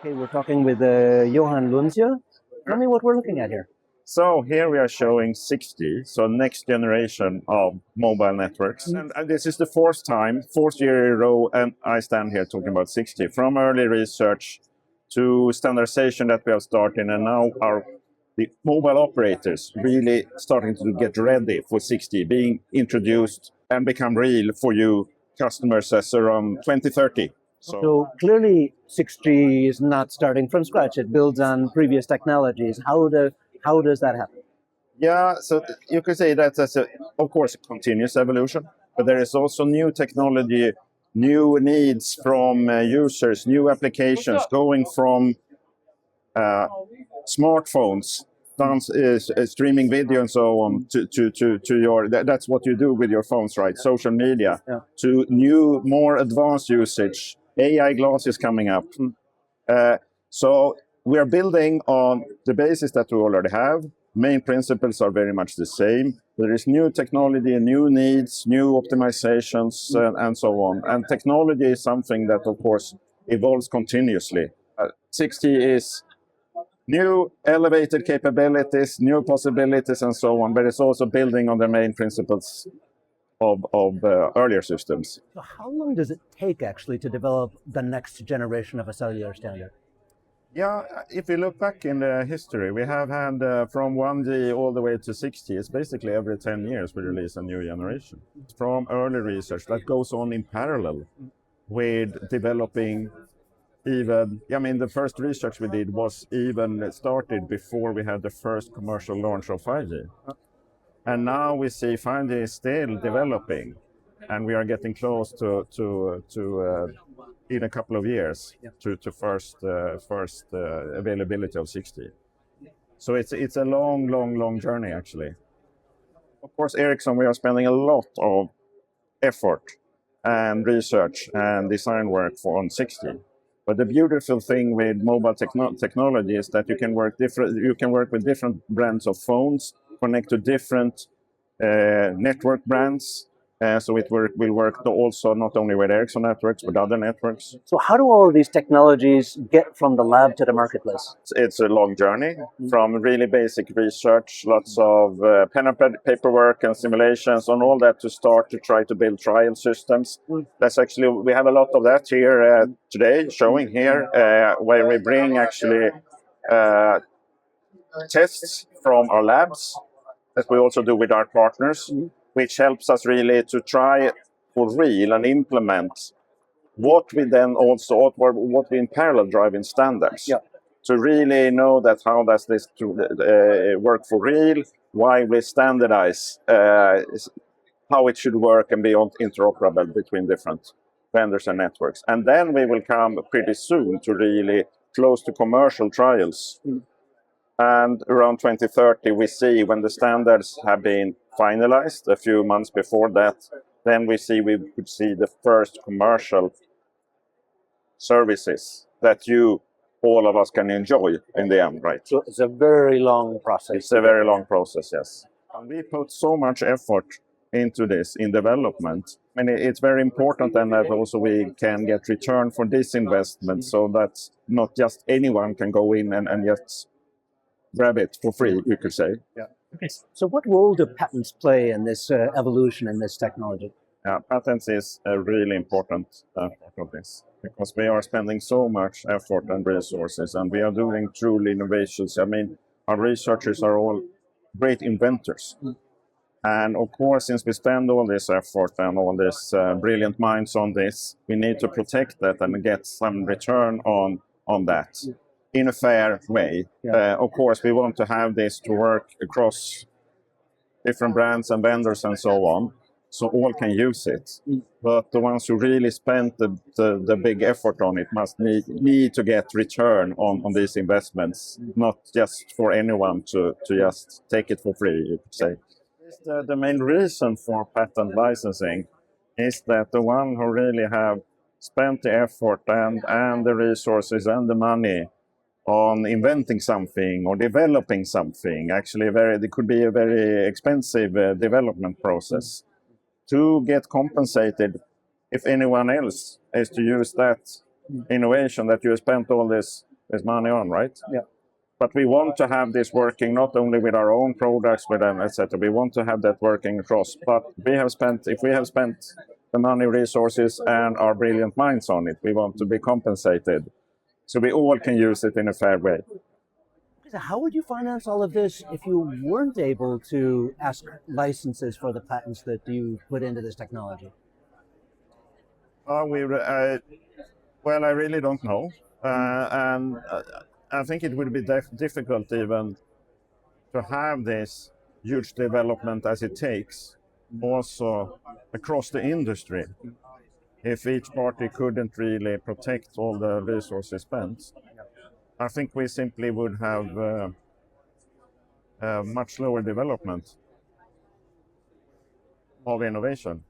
Okay, we're talking with Johan Lundsjö. Tell me what we're looking at here. So here we are showing 6G, so next generation of mobile networks. And this is the fourth year in a row, and I stand here talking about 6G. From early research to standardization that we have started, and now the mobile operators really starting to get ready for 6G, being introduced and become real for you customers as around 2030. So clearly 6G is not starting from scratch. It builds on previous technologies. How does that happen? Yeah, so you could say that as of course, a continuous evolution, but there is also new technology, new needs from users, new applications going from smartphones, streaming video and so on to your, that's what you do with your phones, right? Social media, to new, more advanced usage, AI glasses coming up. So we are building on the basis that we already have. Main principles are very much the same. There is new technology, new needs, new optimizations, and so on. And technology is something that, of course, evolves continuously. 6G is new elevated capabilities, new possibilities, and so on, but it's also building on the main principles of earlier systems. So how long does it take actually to develop the next generation of a cellular standard? Yeah, if you look back in the history, we have had from 1G all the way to 6G. It's basically every 10 years we release a new generation. From early research that goes on in parallel with developing even, the first research we did was even started before we had the first commercial launch of 5G. And now we see 5G is still developing, and we are getting close to in a couple of years to first availability of 6G. So it's a long journey actually. Of course, Ericsson, we are spending a lot of effort and research and design work on 6G. But the beautiful thing with mobile technology is that you can work with different brands of phones, connect to different network brands. So it will work also not only with Ericsson networks, but other networks. So how do all of these technologies get from the lab to the marketplace? It's a long journey from really basic research, lots of pen and paperwork and simulations and all that to start to try to build trial systems. That's actually, we have a lot of that here today, showing here, where we bring actually tests from our labs that we also do with our partners, which helps us really to try for real and implement what we then also, what we in parallel drive in standards. To really know that how does this work for real, why we standardize how it should work and be interoperable between different vendors and networks. And then we will come pretty soon to really close to commercial trials. And around 2030, we see when the standards have been finalized a few months before that, then we could see the first commercial services that all of us can enjoy in the end, right? So it's a very long process. It's a very long process, yes. And we put so much effort into this in development. And it's very important then that also we can get return for this investment so that not just anyone can go in and just grab it for free, you could say. Okay. So what role do patents play in this evolution in this technology? Patents is a really important part of this because we are spending so much effort and resources and we are doing truly innovations. Our researchers are all great inventors. And of course, since we spend all this effort and all these brilliant minds on this, we need to protect that and get some return on that in a fair way. Of course, we want to have this to work across different brands and vendors and so on, so all can use it. But the ones who really spent the big effort on it must need to get return on these investments, not just for anyone to just take it for free, you could say. The main reason for patent licensing is that the one who really have spent the effort and the resources and the money on inventing something or developing something, actually it could be a very expensive development process, to get compensated if anyone else is to use that innovation that you spent all this this money on, right? Yeah. But we want to have this working not only with our own products, with them, etc. We want to have that working across. But if we have spent the money, resources, and our brilliant minds on it, we want to be compensated, so we all can use it in a fair way. How would you finance all of this if you weren't able to ask licenses for the patents that you put into this technology? Well, I really don't know. And I think it would be difficult even to have this huge development as it takes also across the industry if each party couldn't really protect all the resources spent. I think we simply would have much lower development of innovation.